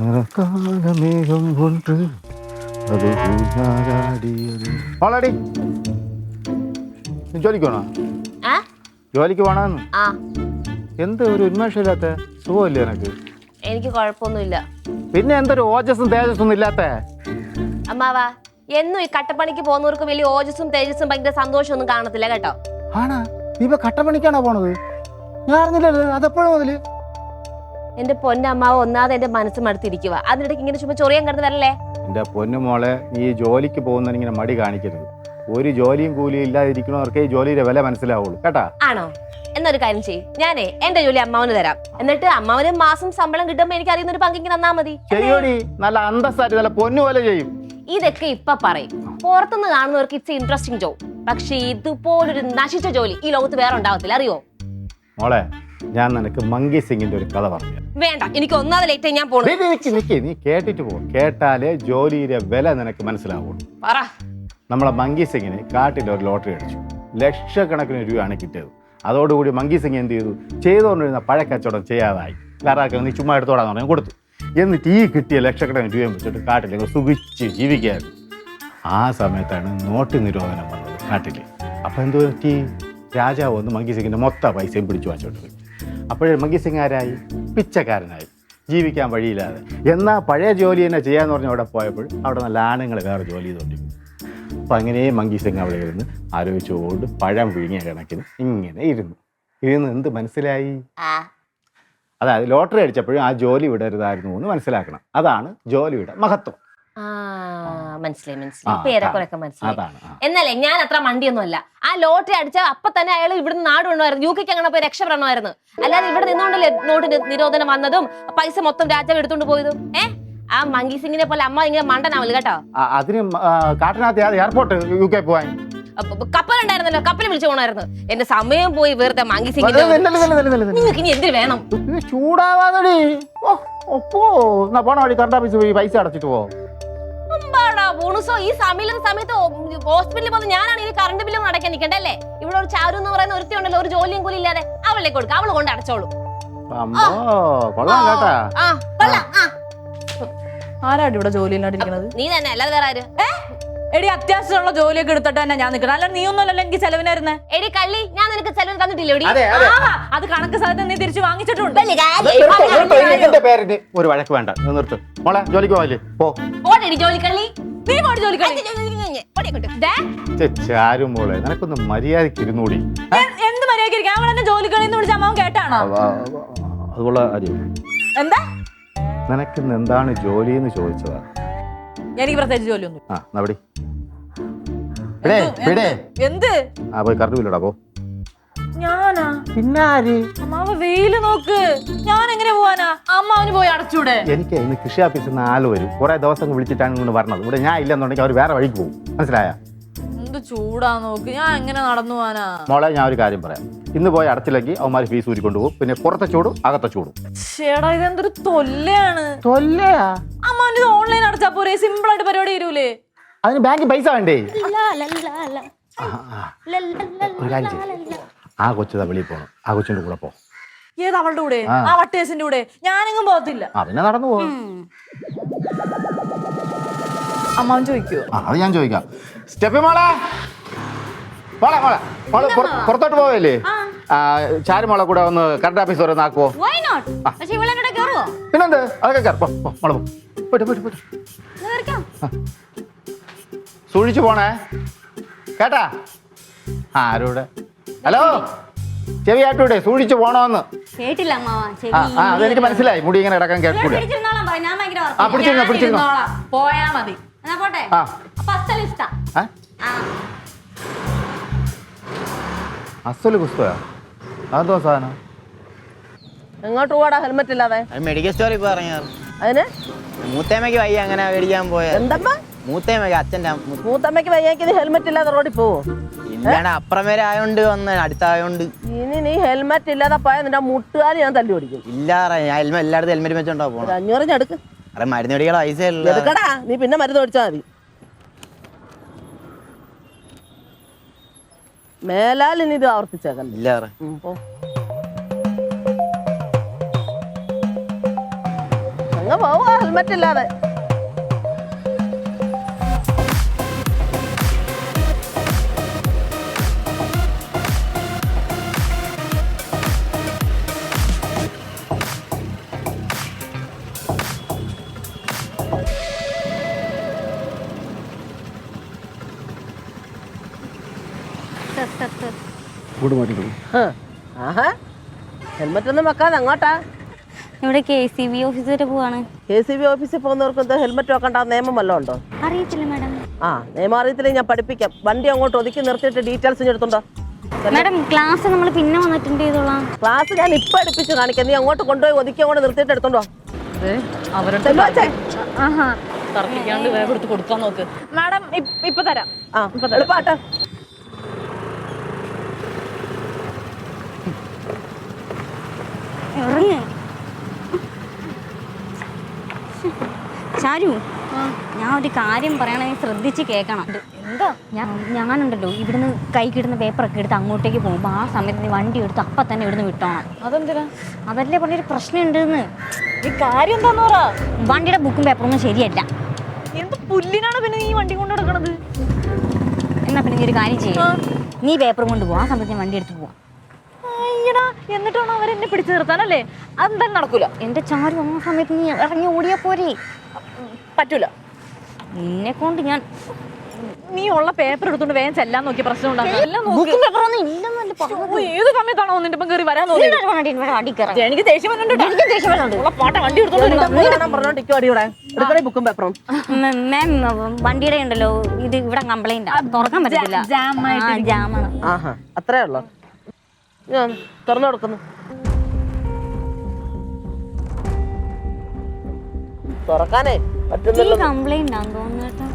മേഘം കൊണ്ട് അത് ഓളടി ജോലിക്ക് പോണോ? ജോലിക്ക് പോണെന്ന് എന്ത് ഒരു ഉന്മേഷമില്ലാത്ത? സുഖമില്ല എനക്ക്? എനിക്ക് കുഴപ്പമൊന്നുമില്ല. പിന്നെ എന്തൊരു ഓജസ്സും തേജസ്സൊന്നും ഇല്ലാത്ത? അമ്മാവാ, എന്നും ഈ കട്ടപ്പണിക്ക് പോകുന്നവർക്ക് വലിയ ഓജസ്സും തേജസ്സും ഭയങ്കര സന്തോഷമൊന്നും കാണത്തില്ല കേട്ടോ. ആണാ? നീ ഇപ്പൊ കട്ടപ്പണിക്കാണോ പോണത്? ഞാൻ അറിഞ്ഞില്ലല്ലോ. അതെപ്പോഴും മുതല്? എന്റെ പൊന്നമ്മാവ് ഒന്നാമത് എന്റെ മനസ്സ് മടുത്തിരിക്കുക. അതിനിടയ്ക്ക് ഇങ്ങനെ ചുമ്മാ ചൊറിയാൻ കിടന്ന് വരല്ലേ? എന്റെ പൊന്നു മോളെ, നീ ജോലിക്ക് പോകുന്നതിന് ഇങ്ങനെ മടി കാണിക്കരുത്. ഒരു ജോലിയും കൂലിയും ഇല്ലാതിരിക്കണവർക്ക് ഈ ജോലിയുടെ വില മനസ്സിലാവുള്ളൂ കേട്ടാ. ആണോ? എന്നൊരു കാര്യം ചെയ്യ്, ഞാനേ എന്റെ ജോലി അമ്മാവന് തരാം. എന്നിട്ട് അമ്മാവന് മാസം ശമ്പളം കിട്ടുമ്പോ എനിക്ക് അറിയുന്ന ഒരു പങ്കിങ്ങനെ തന്നാ മതി. ചെയ്യോടി, നല്ല അന്തസ്സായിട്ട് നല്ല പൊന്നു പോലെ ചെയ്യും. ഇതൊക്കെ ഇപ്പൊ പറയും, പുറത്തുനിന്ന് കാണുന്നവർക്ക് ഇറ്റ്സ് ഇൻട്രസ്റ്റിംഗ് ജോബ്. പക്ഷെ ഇതുപോലൊരു നശിച്ച ജോലി ഈ ലോകത്ത് വേറെ ഉണ്ടാവത്തില്ല, അറിയോ? മോളെ, ഞാൻ നിനക്ക് മങ്കി സിംഗിന്റെ ഒരു കഥ പറഞ്ഞു. വേണ്ട, എനിക്ക് ഒന്നാമത് ലേറ്റ് ഞാൻ പോണു. നീ കേട്ടിട്ട് പോ. കേട്ടാലേ ജോലിയുടെ വില നിനക്ക് മനസ്സിലാവുള്ളൂ. പറ. നമ്മളെ മങ്കി സിംഗിന് കാട്ടിൽ ഒരു ലോട്ടറി അടിച്ചു. ലക്ഷക്കണക്കിന് രൂപയാണ് കിട്ടിയത്. അതോടുകൂടി മങ്കി സിംഗ് എന്ത് ചെയ്തുകൊണ്ടിരുന്ന പഴക്കച്ചവടം ചെയ്യാതായി. വേറെ നീ ചുമ്മാ എടുത്തോടാന്ന് പറഞ്ഞു കൊടുത്തു. എന്നിട്ട് ഈ കിട്ടിയ ലക്ഷക്കണക്കിന് രൂപയും വെച്ചിട്ട് കാട്ടിലേക്ക് സുഖിച്ച് ജീവിക്കുകയായിരുന്നു. ആ സമയത്താണ് നോട്ട് നിരോധനം വന്നത് കാട്ടിൽ. അപ്പം എന്ത് പറ്റി? രാജാവ് വന്ന് മങ്കി സിംഗിൻ്റെ മൊത്തം പൈസയും പിടിച്ചു വാങ്ങിച്ചോണ്ട് പോയി. അപ്പോഴേ മങ്കി സിംഗ് ആരായി? പിച്ചക്കാരനായി, ജീവിക്കാൻ വഴിയില്ലാതെ. എന്നാൽ പഴയ ജോലി തന്നെ ചെയ്യാന്ന് പറഞ്ഞ് അവിടെ പോയപ്പോൾ അവിടെ നല്ല ആണുങ്ങൾ വേറെ ജോലി ചെയ്തുകൊണ്ടിരിക്കും. അപ്പം അങ്ങനെ മങ്കി സിംഗ് അവിടെ ഇരുന്ന് ആലോചിച്ചുകൊണ്ട് പഴം വിഴുങ്ങിയ കണക്കിന് ഇങ്ങനെ ഇരുന്ന് എന്ത് മനസ്സിലായി? അതായത് ലോട്ടറി അടിച്ചപ്പോഴും ആ ജോലി വിടരുതായിരുന്നു എന്ന് മനസ്സിലാക്കണം. അതാണ് ജോലിയുടെ മഹത്വം. മനസ്സിലായി. എന്നല്ലേ, ഞാൻ അത്ര മണ്ടിയൊന്നും അല്ല. ആ ലോട്ടറി അടിച്ച അപ്പൊ തന്നെ അയാൾ ഇവിടുന്ന് നാട് കൊണ്ടുമായിരുന്നു, UK അങ്ങനെ പോയി രക്ഷപ്പെടണമായിരുന്നു. അല്ലാതെ ഇവിടെ നിന്നുകൊണ്ടല്ലേ നോട്ടിന് നിരോധനം വന്നതും പൈസ മൊത്തം രാജാവ് എടുത്തോണ്ട് പോയതും. ആ മങ്കി സിംഗിനെ പോലെ അമ്മ ഇങ്ങനെ മണ്ടനാവില്ല കേട്ടോ. അതിന് കാട്ടിനകത്ത് എയർപോർട്ട് UK പോവാൻ കപ്പലുണ്ടായിരുന്നല്ലോ, കപ്പൽ വിളിച്ചു പോണായിരുന്നു. എന്റെ സമയം പോയി വെറുതെ മങ്കി സിംഗിന്റെ. നിങ്ങൾക്ക് ഇനി എന്തിനു വേണം? ചൂടാവാതടി. പോണ വഴി കറണ്ട് ഓഫീസ് പോയി പൈസ അടച്ചിട്ട് പോ. ഈ സമയത്ത് ഹോസ്പിറ്റലിൽ പോകുന്ന ഞാനാണ് ഈ കറണ്ട് ബില്ലും അടയ്ക്കാൻ നിൽക്കണ്ടല്ലേ? ഇവിടെ ഒരു ചാരു എന്ന് പറയുന്ന ഒരുത്തി ഉണ്ടല്ലോ, ഒരു ജോലിയും കൂലി ഇല്ലാതെ. അവളെ കൊടുക്കുക, അവള് കൊണ്ട് അടച്ചോളൂ. ആരാണ് ഇവിടെ ജോലി ഇല്ലാണ്ടിരിക്കുന്നത്? നീ തന്നെ, അല്ലാതെ വേറെ ആര്? എടി, അത്യാവശ്യമുള്ള ജോലിയൊക്കെ എടുത്തിട്ട് തന്നെ ഞാൻ നിൽക്കണം. അല്ല, നീ ഒന്നുമല്ലല്ലോ എനിക്ക് ചെലവിനായിരുന്നേ. എടി കള്ളി, ഞാൻ നിനക്ക് ചെലവിന് തന്നിട്ടില്ലേ? അത് കണക്ക് സാധനം നീ തിരിച്ചു വാങ്ങിച്ചിട്ടുണ്ട്. ഒരു വഴക്ക് വേണ്ട, നിർത്ത് മോളെ. ജോലിക്ക് പോവല്ലേ? ജോലി കള്ളി, നീ പോടി ജോലിക്ക്. ചാരും മോളെ, നിനക്കൊന്ന് മര്യാദക്ക് ഇരുന്നൂടി. എന്ത് മര്യാദക്ക് ഇരിക്കാം? അവൾ എന്നെ ജോലിക്കളിന്ന് വിളിച്ച അമ്മാവൻ കേട്ടാണോ? അതുള്ള കാര്യം എന്താ? നിനക്കിന്ന് എന്താണ് ജോലി എന്ന് ചോദിച്ചതാ. എനിക്ക് പ്രത്യേകിച്ച് ജോലിയൊന്നും. എന്ത്? പോയി കറണ്ട് ബില്ലടാ പോ. ഞാനാ? പിന്നാര്? അമ്മാവ വെയില് നോക്ക്, ഞാൻ എങ്ങനെ പോവാനാ? അമ്മാവന് പോയി അടച്ചൂടെ? എനിക്ക് ഇന്ന് കൃഷി ഓഫീസിൽ നിന്ന് ആള് വരും. കുറെ ദിവസം വിളിച്ചിട്ടാണ് ഇങ്ങോട്ട് പറഞ്ഞത്. ഇവിടെ ഞാൻ ഇല്ലെന്നുണ്ടെങ്കിൽ അവർ വേറെ വഴിക്ക് പോകും. മനസ്സിലായ? എന്ത് ചൂടാ നോക്ക്, ഞാൻ എങ്ങനെ നടന്നു പോവാനാ? മോളെ, ഞാൻ ഒരു കാര്യം പറയാം. ഇന്ന് പോയി അടച്ചില്ലെങ്കിൽ അവന്മാർ ഫീസ് ഊരിക്കൊണ്ട് പോകും. പിന്നെ പുറത്തെ ചൂടും അകത്തെ ചൂടും. ചേടാ, ഇതെന്തൊരു തൊല്ലയാണ്. തൊല്ലയാ? അമ്മാവന് ഇത് ഓൺലൈൻ അടച്ചാ പോരെ? സിമ്പിൾ ആയിട്ട് പരിപാടി തീരൂലേ? അതിന് ബാങ്കിൽ പൈസ വേണ്ടേ? ഒരു കാര്യം ചെയ്യ്, ആ കൊച്ചതാ വെളിയിൽ പോകണം. ആ കൊച്ചിന്റെ കൂടെ പോ. ഏത് അവളുടെ കൂടെ? ആ വട്ടേസിന്റെ കൂടെ? ഞാനെങ്ങും പോകത്തില്ല. പിന്നെ നടന്നു പോകും. അമ്മാവൻ ചോദിക്കോ? അത് ഞാൻ ചോദിക്കാം. സ്റ്റെപ്പി മോളെ, മോളെ മോളെ മോള് പുറത്തോട്ട് പോവല്ലേ? ചാരു മോളെ കൂടെ ഒന്ന് കറണ്ട് ഓഫീസ് വരെ നാക്കുവോ? പിന്നെന്ത്? അതൊക്കെ കയറി മോളെ പോയിട്ട് സൂക്ഷിച്ചു പോണേ കേട്ടാ. ആരൂടെ? ഹലോ, ചെവിയാട്ടൂടെ സൂക്ഷിച്ചു പോണോന്ന് കേട്ടില്ല. അതെനിക്ക് മനസ്സിലായി. മുടി ഇങ്ങനെ ഇടക്കാൻ കേൾക്കൂല. പിടിച്ചിരുന്നോ. പോയാ മതി. അസല് പുസ്തകാ? അതെന്തോ സാധനം? എങ്ങോട്ട് പോടാ ഹെൽമെറ്റ് ഇല്ലാതെ? മെഡിക്കൽ സ്റ്റോറിൽ പോയി ഇറങ്ങിയാറ്. അതിന് മൂത്തേമ്മയ്ക്ക് വയ്യ, അങ്ങനെ മേടിക്കാൻ പോയ. എന്തമ്മ? മൂത്തേമ്മയ്ക്ക്, അച്ഛൻ്റെ മൂത്തമ്മയ്ക്ക് വയ്യെങ്കിൽ ഹെൽമെറ്റ് ഇല്ലാതെ റോഡിൽ പോവോ? ഇല്ലാണ്ട് അപ്പുറം വരെ ആയോണ്ട് വന്ന് അടുത്തായോണ്ട്. ഇനി നീ ഹെൽമെറ്റ് ഇല്ലാതെ പോയാൽ നിന്റെ മുട്ടുകാരി ഞാൻ തല്ലി ഓടിക്കും. ഇല്ലാറേ, ഞാൻ എല്ലായിടത്തും ഹെൽമെറ്റ് വെച്ചോണ്ടാ പോണം. 500 എടുക്ക്. അറെ, മരുന്ന് മേടിക്കാൻ പൈസ എടുക്കടാ. നീ പിന്നെ മരുന്ന് മേടിച്ചാൽ മതി. മേലാൽ ഇനി ഇത് ആവർത്തിച്ചേക്കണ്ട. ഇല്ലാറേ. അങ്ങ് പോവുക ഹെൽമെറ്റ് ഇല്ലാതെ. ആഹാ ഹെൽമെറ്റ് ഒന്നും വെക്കാതെ അങ്ങോട്ടാ? ഇവിടെ KCB ഓഫീസ് വരെ പോവാണ്. KCB ഓഫീസിൽ പോകുന്നവർക്ക് എന്താ ഹെൽമെറ്റ് വെക്കണ്ട നിയമം വല്ലതും ഉണ്ടോ? അറിയത്തില്ല മാഡം. ആ നിയമം അറിയത്തില്ല, ഞാൻ പഠിപ്പിക്കാം. വണ്ടി അങ്ങോട്ട് ഒതുക്കി നിർത്തിയിട്ട് ഡീറ്റെയിൽസ് എടുത്തുണ്ടോ? മാഡം ക്ലാസ് നമ്മൾ പിന്നെ വന്ന് അറ്റൻഡ് ചെയ്തോളാം. ക്ലാസ് ഞാൻ ഇപ്പൊ അടുപ്പിച്ച് കാണിക്കാം. നീ അങ്ങോട്ട് കൊണ്ടുപോയി ഒതുക്കി അങ്ങോട്ട് നിർത്തിയിട്ട് എടുത്തോണ്ടോ. അവരുടെ തർക്കിക്കാണ്ട് വേഗം എടുത്ത് കൊടുക്കാൻ നോക്ക്. മാഡം ഇപ്പൊ തരാം. ആ എളുപ്പാട്ടെ. ഇറങ്ങ് ചാരു, ഞാൻ ഒരു കാര്യം പറയണെങ്കിൽ ശ്രദ്ധിച്ച് കേൾക്കണം. എന്താ? ഞാനുണ്ടല്ലോ ഇവിടുന്ന് കൈ കിട്ടുന്ന പേപ്പറൊക്കെ എടുത്ത് അങ്ങോട്ടേക്ക് പോകുമ്പോൾ ആ സമയത്ത് നീ വണ്ടി എടുത്ത് അപ്പം തന്നെ ഇവിടുന്ന് വിട്ടോണം. അതെന്തിനാ? അതല്ലേ പറഞ്ഞൊരു പ്രശ്നം ഉണ്ടെന്ന്. ഈ കാര്യം എന്താന്ന് പറ. വണ്ടിയുടെ ബുക്കും പേപ്പറൊന്നും ശരിയല്ല. എന്ത് പുല്ലിനാണ് പിന്നെ നീ വണ്ടി കൊണ്ട് നടക്കണത്? എന്നാ പിന്നെ നീ ഒരു കാര്യം ചെയ്യും, നീ പേപ്പറും കൊണ്ട് പോകും, ആ സമയത്ത് ഞാൻ വണ്ടി എടുത്ത് പോവാം. അയ്യടാ, എന്നിട്ടാണ് അവരെന്നെ പിടിച്ചു നിർത്താനല്ലേ? അതെന്തായാലും നടക്കൂല. എൻ്റെ ചാരു ആ സമയത്ത് നീ ഇറങ്ങി ഓടിയാ പോരെ. പറ്റൂല. നിന്നെ കൊണ്ട് ഞാൻ നീ ഉള്ള പേപ്പർ എടുത്തോണ്ട് വേഗം ചെല്ലാൻ നോക്കിയ പ്രശ്നം ഉണ്ടാക്കാം. ബുക്കും പേപ്പറൊന്നും ഇല്ലെന്നല്ലേ പറഞ്ഞത്. ഏത് സമയത്താണോ നിന്റെ ഇപ്പം കയറി വരാൻ തോന്നി? എനിക്ക് ദേഷ്യം വന്നിട്ടുണ്ട്. ഉള്ള പാട്ട വണ്ടി എടുത്തോണ്ട് പറഞ്ഞോണ്ടിരിക്കും അടിയോടെ എടുക്കണേ ബുക്കും പേപ്പറും. മാം വണ്ടിയുടെ ഉണ്ടല്ലോ ഇത് ഇവിടെ കംപ്ലൈന്റ് തുറക്കാൻ പറ്റത്തില്ല, ജാമാണ്. ആഹാ അത്രേ ഉള്ളോ? ഞാൻ തുറന്നു കൊടുക്കുന്നു. തുറക്കാനേ പറ്റുന്നില്ല. കംപ്ലൈന്റ് ആണെന്ന് തോന്നുന്നു കേട്ടോ.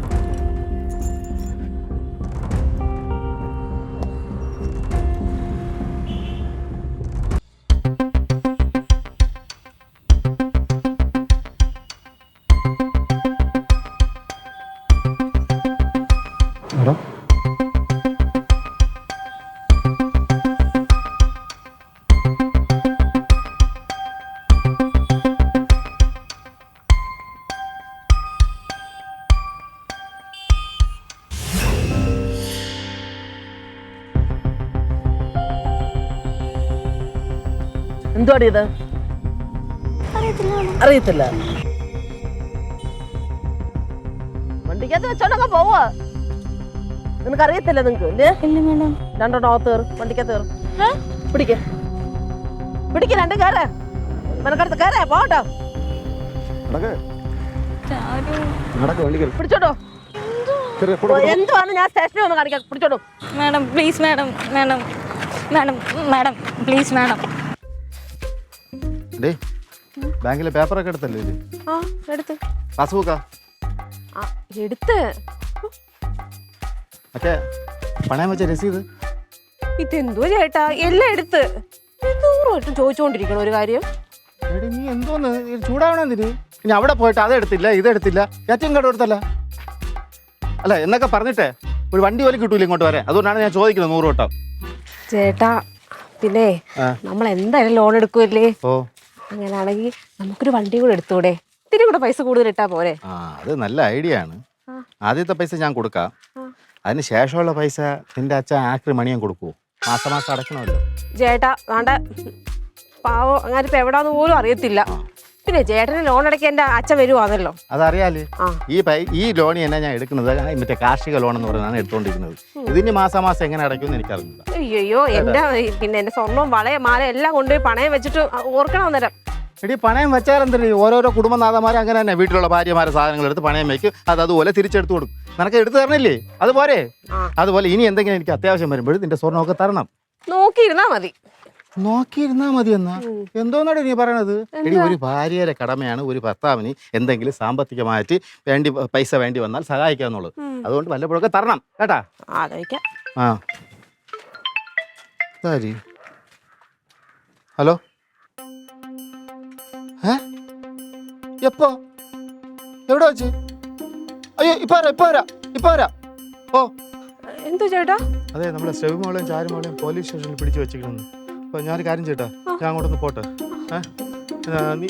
എന്തുവാടി ഇത്? അറിയത്തില്ല. വണ്ടിക്കകത്ത് വെച്ചോണ്ടൊക്കെ പോവാ. നിനക്ക് അറിയത്തില്ല? നിങ്ങക്ക് ഇല്ലേ? രണ്ടെണ്ണം അകത്ത് കയറും, വണ്ടിക്കകത്ത് കയറും. പിടിക്ക രണ്ട് കയറേ, നിനക്കടുത്ത് കയറേ പോട്ടോ. പിടിച്ചോട്ടോ. എന്തുവാണ് ഞാൻ സ്റ്റേഷനിൽ ഒന്ന് കാണിക്കാം. പിടിച്ചോട്ടോ. Madam please, madam madam madam madam please madam. ബാങ്കിലെ പേപ്പറൊക്കെ എടുത്തല്ലേ ഇത്? എടുത്ത് പാസ്ബുക്കാ എടുത്ത് മറ്റേ പണയം വെച്ച രസീത്. ഇതെന്തോ ചേട്ടാ എല്ലാം എടുത്ത് എന്തോറും ചോദിച്ചുകൊണ്ടിരിക്കണം ഒരു കാര്യം. എടി നീ എന്തോന്ന് ചൂടാവണെന്തിന്? ഇനി അവിടെ പോയിട്ട് അതെടുത്തില്ല ഇതെടുത്തില്ല ഏറ്റവും കട എടുത്തല്ല അല്ല എന്നൊക്കെ പറഞ്ഞിട്ടേ ഒരു വണ്ടി പോലും കിട്ടൂല ഇങ്ങോട്ട് വരാൻ. അതുകൊണ്ടാണ് ഞാൻ ചോദിക്കുന്നത് 100 വട്ടം. ചേട്ടാ പിന്നെ നമ്മൾ എന്തായാലും ലോൺ എടുക്കുമല്ലേ? ഓ അങ്ങനെയാണെങ്കിൽ നമുക്കൊരു വണ്ടി കൂടെ എടുത്തൂടെ? ഇത്തിരി കൂടെ പൈസ കൂടുതൽ ഇട്ടാ പോരെ? ആ അത് നല്ല ഐഡിയ ആണ്. ആദ്യത്തെ പൈസ ഞാൻ കൊടുക്കാം, അതിന് ശേഷമുള്ള പൈസ നിന്റെ അച്ഛൻ ആക്രി മണിയും കൊടുക്കുവോ? മാസം മാസം അടക്കണമല്ലോ. ചേട്ടാ വേണ്ട, പാവോ അങ്ങനെ ഇപ്പൊ എവിടാന്ന് പോലും അറിയത്തില്ല. പിന്നെ ചേട്ടന് ലോൺ അടയ്ക്കാൻ എന്റെ അച്ഛൻ വരുവാണല്ലോ. അതറിയാല്. ഈ ലോൺ തന്നെ ഞാൻ എടുക്കുന്നത് മറ്റേ കാർഷിക ലോൺ എന്ന് പറയുന്നതാണ് എടുത്തോണ്ടിരിക്കുന്നത്. ഇതിന് മാസം മാസം എങ്ങനെ അടയ്ക്കുമെന്ന് എനിക്ക് അറിയില്ല. അയ്യോ എന്റെ പിന്നെ എന്റെ സ്വർണ്ണവും വളയ മാല എല്ലാം കൊണ്ടുപോയി പണയം വെച്ചിട്ട് ഓർക്കണം അന്നേരം. എടി പണയം വെച്ചാൽ എന്തിനാ? ഓരോരോ കുടുംബനാഥന്മാർ അങ്ങനെ തന്നെ വീട്ടിലുള്ള ഭാര്യമാരെ സാധനങ്ങൾ എടുത്ത് പണയം വെക്കും, അത് അതുപോലെ തിരിച്ചെടുത്ത് കൊടുക്കും. നിനക്ക് എടുത്തു തരണില്ലേ? അതുപോലെ അതുപോലെ ഇനി എന്തെങ്കിലും എനിക്ക് അത്യാവശ്യം വരുമ്പോഴും നിന്റെ സ്വർണ്ണമൊക്കെ തരണം. നോക്കിയിരുന്നാ മതി. നോക്കിയിരുന്നാ മതി എന്നാ എന്തോന്നാണ് നീ പറയണത്? എടി ഒരു ഭാര്യയുടെ കടമയാണ് ഒരു ഭർത്താവിന് എന്തെങ്കിലും സാമ്പത്തികമായിട്ട് പൈസ വേണ്ടി വന്നാൽ സഹായിക്കാന്നുള്ളത്. അതുകൊണ്ട് വല്ലപ്പോഴൊക്കെ തരണം കേട്ടാ. ആലോചിക്കാം. ആ ഹലോ എപ്പോ എവിടെ വെച്ച്? അയ്യോ ഇപ്പൊ വരാം. ഓ എന്തോ ചേട്ടാ? അതെ നമ്മളെ സ്റ്റെവിമോളെയും ചാരുമോളെയും പോലീസ് സ്റ്റേഷനിൽ പിടിച്ചു വെച്ചിരിക്കുന്നു. അപ്പോൾ ഞാനൊരു കാര്യം ചെയ്യട്ടാ, ഞാൻ അങ്ങോട്ടൊന്ന് പോട്ടെ.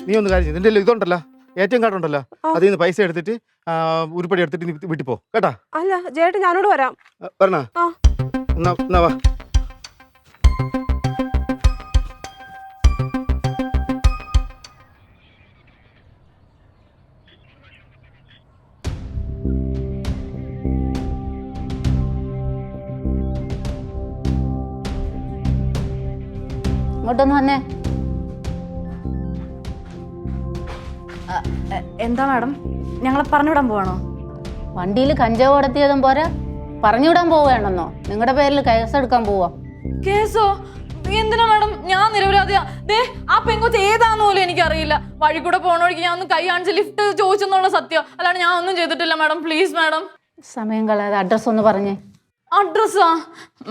നീ ഒന്ന് കാര്യം ചെയ്യും, നിന്റെ ഇതുണ്ടല്ലോ ATM കാർഡ് ഉണ്ടല്ലോ അതിൽ നിന്ന് പൈസ എടുത്തിട്ട് ഉരുപ്പടി എടുത്തിട്ട് നീ വീട്ടിൽ പോ കേട്ടാ. അല്ല ചേട്ടൻ ഞാനോട് വരാം. പറഞ്ഞ എന്നാ വാ. ഇങ്ങോട്ടൊന്ന് വന്നേ. എന്താ മാഡം, ഞങ്ങളെ പറഞ്ഞുവിടാൻ പോവാണോ? വണ്ടിയിൽ കഞ്ചാവ് കടത്തിയതും പോരാ പറഞ്ഞുവിടാൻ പോവുകയാണെന്നോ? നിങ്ങളുടെ പേരിൽ കേസെടുക്കാൻ പോവാ. കേസോ? എന്തിനാ മാഡം? ഞാൻ നിരപരാധിയാ. ദേ ആ പെങ്കൊച്ച് ഏതാന്ന് പോലും എനിക്കറിയില്ല. വഴി കൂടെ പോണ വഴിക്ക് ഞാൻ ഒന്ന് കൈ കാണിച്ച് ലിഫ്റ്റ് ചോദിച്ചെന്നുള്ള സത്യം. അല്ലാണ്ട് ഞാൻ ഒന്നും ചെയ്തിട്ടില്ല മാഡം. Please madam. സമയം കളയാതെ അഡ്രസ് ഒന്ന് പറഞ്ഞേ. അഡ്രസ്സാ?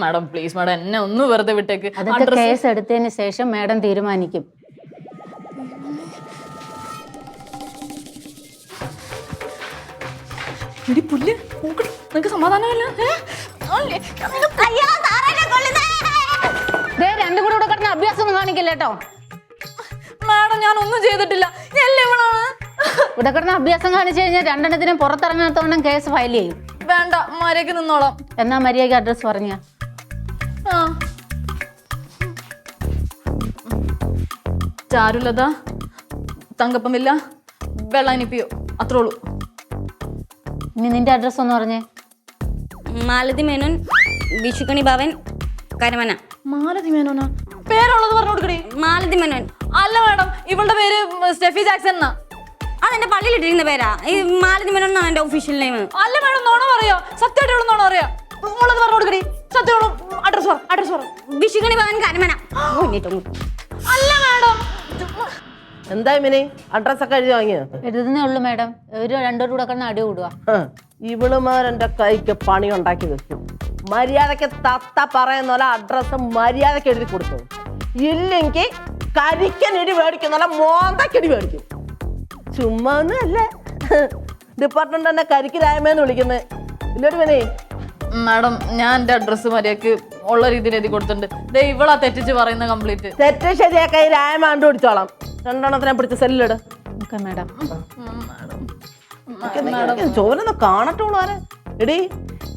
മാഡം പ്ലീസ് മാഡം, എന്നെ ഒന്ന് വെറുതെ വിട്ടേക്ക്. അതൊക്കെ കേസ് എടുത്തതിന് ശേഷം മാഡം തീരുമാനിക്കും. ഇടി പുല്ല്, നിനക്ക് സമാധാനമല്ല? രണ്ടും കൂടെ ഇവിടെ കിടന്ന അഭ്യാസം ഒന്നും കാണിക്കില്ല കേട്ടോ. മാഡം ഞാൻ ഒന്നും ചെയ്തിട്ടില്ല. ഇവിടെ കിടന്ന അഭ്യാസം കാണിച്ചു കഴിഞ്ഞാൽ രണ്ടെണ്ണത്തിനും പുറത്തിറങ്ങാത്തോണം കേസ് ഫയൽ ചെയ്യും. വേണ്ട, മര്യാദക്ക് നിന്നോളാം. എന്നാ മര്യാദക്ക് അഡ്രസ് പറഞ്ഞ. ചാരുലത, തങ്കപ്പമില്ല, വെള്ളാനിപ്പിയോ, അത്രേ ഉള്ളൂ. ഇനി നിന്റെ അഡ്രസ് ഒന്ന് പറഞ്ഞേ. മാലതി മേനോൻ, വിഷുക്കണി ഭവൻ, കരമന. മാലതി മേനോനാ? പേരുള്ളത് പറഞ്ഞു കൊടുക്കണേ. മാലതി മേനോൻ. അല്ല മാഡം, ഇവളുടെ പേര് സ്റ്റെഫി ജാക്സൺ എന്നാ. അതെന്റെ പള്ളിയിലിട്ടിരുന്ന പേരാ. ഈ മാലതി മേനോൻ എന്നാണ് എന്റെ ഒഫീഷ്യൽ നെയിം. അല്ല മാഡം, നോണ പറയാ. സത്യമായിട്ട് നോണ പറയാ. ഉള്ളത് പറഞ്ഞു കൊടുക്കണേ. സത്യം അഡ്രസ് പറ. അഡ്രസ് പറ. വിഷുക്കണി ഭവൻ, കരമന. അല്ല മാഡം. എന്തായി മിനി, അഡ്രസ്സൊക്കെ എഴുതി വാങ്ങിയോ? എഴുതുന്നേ ഉള്ളൂ മാഡം. ഒരു രണ്ടോട് കൂടെ കിടന്ന് അടി കൂടുക. ഇവളുമാരെന്റെ കൈക്ക് പണി ഉണ്ടാക്കി വെക്കും. മര്യാദക്ക് തത്ത പറയുന്ന പോലെ അഡ്രസ്സ് മര്യാദക്ക് എഴുതി കൊടുത്തു. ഇല്ലെങ്കിൽ കരിക്കനിടി മേടിക്കുന്നല്ല, മോന്തക്കടി മേടിക്കും. ചുമ്മാ ഒന്നും അല്ലേ, ഡിപ്പാർട്ട്മെന്റ് തന്നെ കരിക്ക് രായമേന്ന് വിളിക്കുന്നത്. ഇല്ലോട്ട് മിനി. മാഡം ഞാൻ എന്റെ അഡ്രസ് മര്യാദക്ക് ഉള്ള രീതിയിൽ എഴുതി കൊടുത്തിട്ടുണ്ട്. ദേ ഇവളാ തെറ്റിച്ച് പറയുന്ന കംപ്ലീറ്റ്. തെറ്റ് ശരിയാക്കായി രായമ കണ്ടുപിടിച്ചോളാം. രണ്ടെണ്ണത്തിനെ പിടിച്ച് സെല്ലിലിട്. Okay madam. ചോരൊന്ന് കാണട്ടുള്ളൂ ആരെ. എടീ,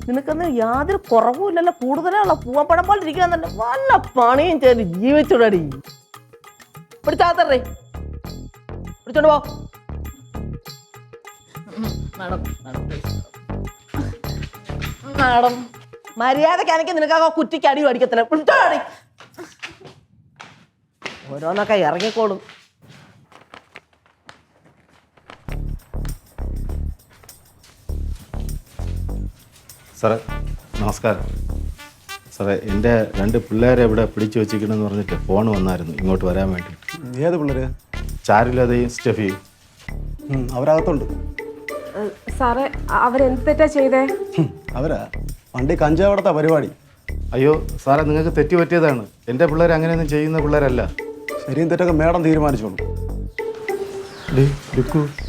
നിനക്കൊന്നും യാതൊരു കുറവുമില്ലല്ലോ, കൂടുതലുള്ള പൂവപ്പഴം പോലെ ഇരിക്കണമെന്നല്ല, വല്ല പണിയും ചെയ്ത് ജീവിച്ചുടടി. പിടിച്ചാത്തറേ, പിടിച്ചോണ്ട് പോ. മാഡം മര്യാദക്കാണെങ്കിൽ നിനക്കാ കുറ്റിക്ക് അടി മേടിക്കത്തില്ല. പിടിച്ചോടി. ഓരോന്നൊക്കെ ഇറങ്ങിക്കോളും. സാറേ നമസ്കാരം. സാറേ എൻ്റെ 2 പിള്ളേരെ ഇവിടെ പിടിച്ചു വെച്ചിരിക്കണമെന്ന് പറഞ്ഞിട്ട് ഫോൺ വന്നായിരുന്നു ഇങ്ങോട്ട് വരാൻ വേണ്ടിയിട്ട്. ഏത് പിള്ളേര്? ചാരുലതയും സ്റ്റെഫിയും. അവരകത്തുണ്ട്. സാറേ അവരെന്ത് തെറ്റാ ചെയ്തേ? അവരാ വണ്ടി കഞ്ചാവടത്തെ പരിപാടി. അയ്യോ സാറേ, നിങ്ങൾക്ക് തെറ്റ് പറ്റിയതാണ്. എൻ്റെ പിള്ളേർ അങ്ങനെയൊന്നും ചെയ്യുന്ന പിള്ളേരല്ല. ശരിയും തെറ്റൊക്കെ മേഡം തീരുമാനിച്ചോളൂ.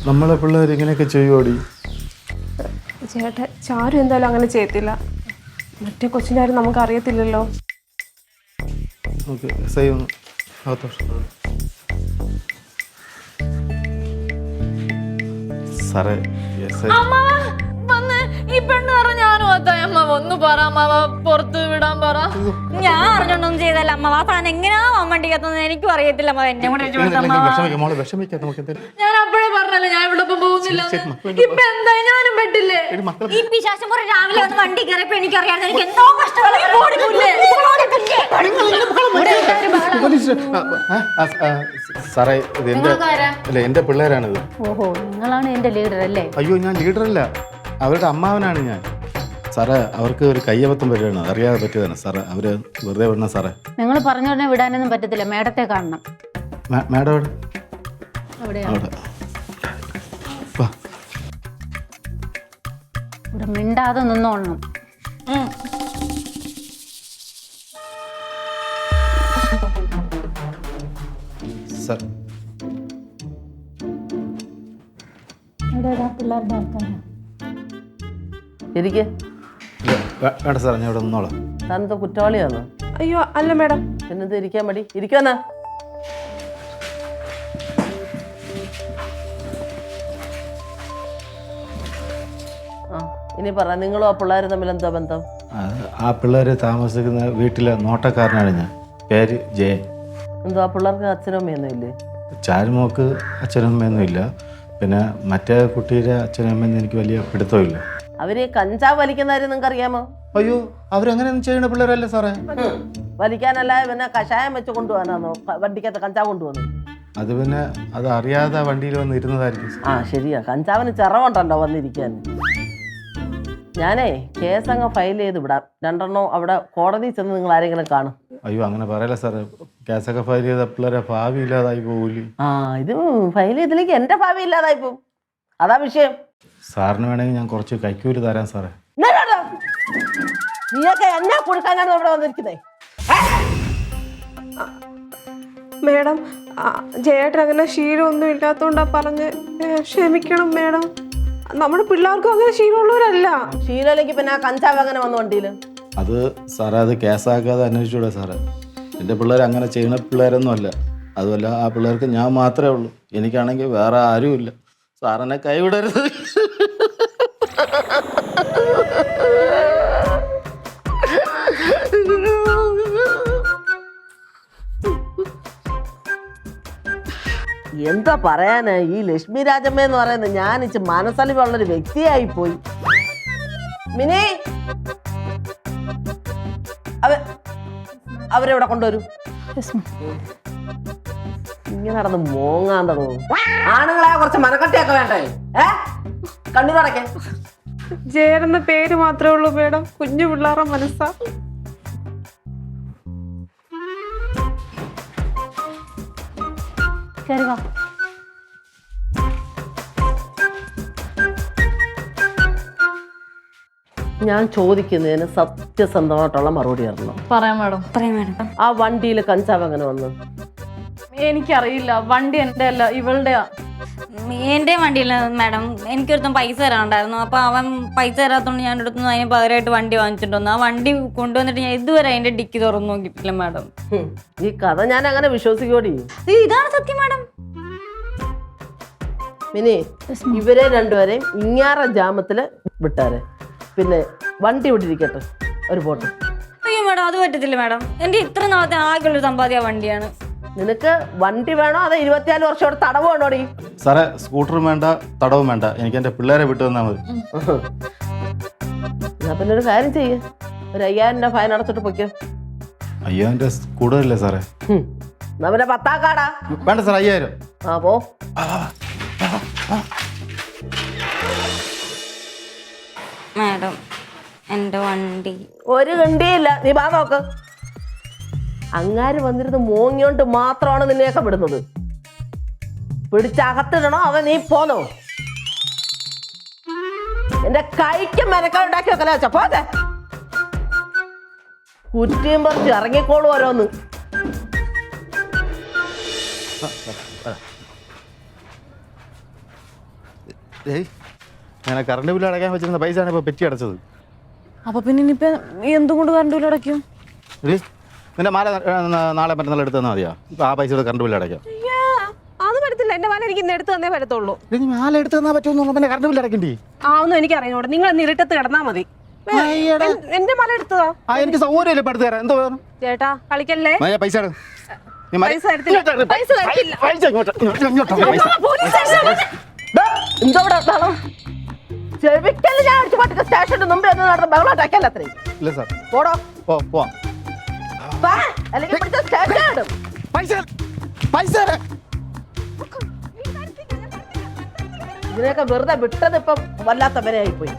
നമ്മളെ പിള്ളേർ ഇങ്ങനെയൊക്കെ ചെയ്യുമോടി? ചേട്ടാ ചാരു എന്തായാലും അങ്ങനെ ചെയ്യത്തില്ല. മറ്റേ കൊച്ചിൻ്റെ കാര്യം നമുക്ക് അറിയത്തില്ലല്ലോ. ഓക്കെ സൈവ് സാറേ. വന്ന് ഈ പെണ്ണ് പറഞ്ഞ ഞാനും അതാ. അമ്മ ഒന്ന് പറ, അമ്മാവ പുറത്ത് വിടാൻ പറ. ഞാൻ അറിഞ്ഞോണ്ടൊന്നും ചെയ്തല്ല അമ്മ. ആ സാധനം എങ്ങനെയാ വണ്ടിക്കത്തൊന്നും എനിക്കും അറിയത്തില്ല അമ്മ. എന്നെ കൂടെ ഞാൻ അപ്പോഴേ പറഞ്ഞല്ലേ ഞാൻ ഇവിടെ പോകുന്നില്ല. ഇപ്പൊ എന്താ, ഞാനും പെട്ടില്ലേ? ഈ പിശാചം പോലെ രാവിലെ വന്ന് വണ്ടി കയറിയപ്പോ എനിക്കറിയാതെ എനിക്ക് എന്തോ കഷ്ടമല്ലേ. സാറേ ഇത് എൻ്റെ പിള്ളേരാണിത്. ഓഹോ, നിങ്ങളാണ് എന്റെ ലീഡർ അല്ലേ? അയ്യോ ഞാൻ ലീഡറല്ല, അവരുടെ അമ്മാവനാണ് ഞാൻ. സാറേ അവർക്ക് ഒരു കയ്യബദ്ധം വരികയാണ്, അറിയാതെ പറ്റിയതാണ് സാറേ. അവർ വെറുതെ വിടണം സാറേ. നിങ്ങൾ പറഞ്ഞ ഉടനെ വിടാനൊന്നും പറ്റത്തില്ല. മേഡത്തെ കാണണം. മാഡം അവിടെ ഇവിടെ മിണ്ടാതെ നിന്നോളണം. സാർ പിള്ളേരുടെ ആൾക്കാരാ. ഇരിക്കെ. വേണ്ട സാർ, ഞാൻ ഇവിടെ നിന്നോളാം. താനെന്തോ കുറ്റവാളിയാണോ? അയ്യോ അല്ല മാഡം. പിന്നെന്ത് ഇരിക്കാൻ മടി? ഇരിക്കുവന്നാ. ഇനി പറ, നിങ്ങളും ആ പിള്ളേരും തമ്മിൽ എന്താ ബന്ധം? ആ പിള്ളേർ താമസിക്കുന്ന വീട്ടിലെ നോട്ടക്കാരനാണ് ഞാൻ. പേര് ജയൻ. എന്തോ ആ പിള്ളേർക്ക് അച്ഛനും അമ്മയൊന്നും ഇല്ലേ? ചാരുമോക്ക് അച്ഛനും അമ്മയൊന്നും ഇല്ല. പിന്നെ മറ്റേ കുട്ടിയുടെ അച്ഛനും അമ്മയൊന്നും എനിക്ക് വലിയ പിടുത്തമില്ല. അവര് കഞ്ചാവ് വലിക്കുന്ന കാര്യം നിങ്ങൾക്ക് അറിയാമോ? അയ്യോ, അവരങ്ങനെയൊന്നും ചെയ്യണ പിള്ളേരല്ലേ സാറേ. വലിക്കാനല്ല, പിന്നെ കഷായം വെച്ച് കൊണ്ടുപോകാനാണോ വണ്ടിക്കകത്ത് കഞ്ചാവ് കൊണ്ടുപോകുന്നത്? അത് പിന്നെ അത് അറിയാതെ വണ്ടിയിൽ വന്ന് ഇരുന്നതായിരിക്കും. ആ ശരിയാ, കഞ്ചാവിന് ചിറവുണ്ടല്ലോ വന്നിരിക്കാൻ. ഞാനേ കേസ് അങ്ങ് ഫയൽ ചെയ്ത് വിടാം. 2 എണ്ണം അവിടെ കോടതിയിൽ ചെന്ന് നിങ്ങൾ ആരെങ്കിലും കാണും. അയ്യോ, അങ്ങനെ പറയല്ല സാറേ. കേസൊക്കെ ഫയൽ ചെയ്ത പിള്ളേരെ ഭാവി ഇല്ലാതായി പോകൂലേ. ആ, ഇത് ഫയൽ ചെയ്തില്ലെങ്കിൽ എന്റെ ഭാവി ഇല്ലാതായി പോകും. അതാ വിഷയം. സാറിന് വേണമെങ്കിൽ ഞാൻ കുറച്ച് കൈക്കൂലി തരാം സാറേ. നീയൊക്കെ എന്നെ കൊടുക്കാനാണ് ഇവിടെ വന്നിരിക്കുന്നേ. മേഡം, ജയേട്ടൻ അങ്ങനെ ശീലമൊന്നും ഇല്ലാത്തോണ്ടാ പറഞ്ഞ്. ക്ഷമിക്കണം മേഡം, നമ്മുടെ പിള്ളേർക്കും അങ്ങനെ ശീലമുള്ളവരല്ല. ശീലയിലേക്ക് പിന്നെ ആ കഞ്ചാവ് അങ്ങനെ വന്നു വണ്ടിയിൽ. അത് സാറേ, അത് കേസാക്കാതെ അന്വേഷിച്ചൂടെ സാറേ? എൻ്റെ പിള്ളേർ അങ്ങനെ ചെയ്യുന്ന പിള്ളേരൊന്നും അല്ല. അതുമല്ല, ആ പിള്ളേർക്ക് ഞാൻ മാത്രമേ ഉള്ളൂ. എനിക്കാണെങ്കിൽ വേറെ ആരുമില്ല. സാറിനെ കൈവിടരുത്. എന്താ പറയാനാ, ഈ ലക്ഷ്മി രാജമ്മ എന്ന് പറയുന്നത് ഞാൻ മനസ്സലിവുള്ളൊരു വ്യക്തിയായി പോയി. മിനി, അവരെവിടെ കൊണ്ടുവരൂ. ഇങ്ങനെ നടന്ന് മോങ്ങാൻ തുടങ്ങും. ആണുങ്ങളെ കുറച്ച് മനക്കട്ടിയൊക്കെ വേണ്ടേ? കണ്ണു നടക്കേ. ജയരെന്ന പേര് മാത്രമേ ഉള്ളൂ മേഡം, കുഞ്ഞു പിള്ളേരുടെ മനസ്സാ. കയറി വാ. ഞാൻ ചോദിക്കുന്നതിന് സത്യസന്ധമായിട്ടുള്ള മറുപടി തരണം. പറയാം മാഡം. പറയാം മേഡം. ആ വണ്ടിയിൽ കഞ്ചാവ് അങ്ങനെ വന്നു? എനിക്കറിയില്ല, വണ്ടി എൻ്റെ അല്ല, ഇവളുടെയാ. എൻ്റെ വണ്ടിയിൽ മാഡം എനിക്കൊരുത്തം പൈസ തരാനുണ്ടായിരുന്നു. അപ്പോൾ അവൻ പൈസ തരാത്തതുകൊണ്ട് ഞാൻ എടുത്തു അതിന് പകരമായിട്ട് വണ്ടി വാങ്ങിച്ചിട്ട് വന്നു. ആ വണ്ടി കൊണ്ടുവന്നിട്ട് ഞാൻ ഇതുവരെ അതിൻ്റെ ഡിക്കി തുറന്നു നോക്കിയിട്ടില്ല മാഡം. ഈ കഥ ഞാൻ അങ്ങനെ വിശ്വസിക്കോടി? ഇതാണ് സത്യം മാഡം. മിനി, ഇവരെ രണ്ടുപേരെയും ഇങ്ങാറ ജാമത്തില് വിട്ടാരെ. പിന്നെ വണ്ടി ഇവിടെ ഇരിക്കട്ടെ, ഒരു പോട്ട്. അയ്യോ മാഡം, അത് പറ്റത്തില്ല മാഡം. എൻ്റെ ഇത്ര നാളത്തെ ആകെയുള്ളൊരു സമ്പാദ്യ വണ്ടിയാണ്. നിനക്ക് വണ്ടി വേണോ അതോ 24 വർഷം ഇവിടെ തടവ് വേണോടി? സാറേ, സ്കൂട്ടറും വേണ്ട, തടവും വേണ്ട. എനിക്ക് എൻ്റെ പിള്ളേരെ വിട്ടു തന്നാൽ മതി. എന്നാ പിന്നെ ഒരു കാര്യം ചെയ്യ്, ഒരു 5000 രൂപ ഫൈൻ അടച്ചിട്ട് പൊയ്ക്കോ. 5000 കൂടുതലല്ലേ സാറേ? എന്നാ പിന്നെ 10 കാടാ. വേണ്ട സാർ, 5000. ആ പോ. മാഡം, എൻ്റെ വണ്ടി. ഒരു ഗണ്ടിയില്ല, നീ വാ നോക്ക്. അങ്ങാര് വന്നിരുന്ന് മോങ്ങിയോണ്ട് മാത്രമാണ് നിന്നെയൊക്കെ വിടുന്നത്. പിടിച്ചകത്തിടണോ അവ നീ പോന്നോ? എന്റെ കൈക്ക് മെനക്കാണ്ടാക്കി വെക്കല വെച്ച പോതെ. കുറ്റിയും പറിച്ച് ഇറങ്ങിക്കോളൂ ഓരോന്ന്. ഞാൻ കറണ്ട് ബില്ല് അടയ്ക്കാൻ വെച്ചിരുന്ന പൈസയാണ് ഇപ്പോൾ പെറ്റി അടച്ചത്. അപ്പൊ പിന്നെ ഇനിയിപ്പോ എന്തുകൊണ്ട് കറണ്ട് ബില്ല് അടയ്ക്കും? നിന്റെ മാല നാളെ മറ്റന്നാൾ എടുത്ത് തന്നാൽ മതിയാ? ഇപ്പം ആ പൈസ കറണ്ട് ബില്ല് അടയ്ക്കാം. അത് പറ്റത്തില്ല, എന്റെ മാല എനിക്ക് ഇന്ന് എടുത്ത് തന്നേ പറ്റത്തുള്ളൂ. നീ മാല എടുത്ത് തന്നാൽ പറ്റുമെന്ന് പിന്നെ കറണ്ട് ബില്ല് അടയ്ക്കണ്ടേ? ആ ഒന്നും എനിക്കറിയാം. നിങ്ങൾ ഇരുട്ടത്ത് കിടന്നാ മതി. എന്റെ മാല എടുത്തതാ. എനിക്ക് സൗകര്യമില്ല, എടുത്തു തരാം. എന്തോ ചേട്ടാ കളിക്കല്ലേ. പൈസ ചെവിക്കല് ഞാൻ അടിച്ചു പറ്റിയ സ്റ്റേഷന്റെ മുമ്പേ ഒന്ന് നടന്ന ബഹളം അടയ്ക്കല്ല അത്രയും. ഇല്ല സാർ, പോടോ. പോവാം. അല്ലെങ്കിൽ പിടിച്ച സ്റ്റേഷൻ ഇടും. ഇതിനെയൊക്കെ വെറുതെ വിട്ടത് ഇപ്പം വല്ലാത്ത വരെയായിപ്പോയി.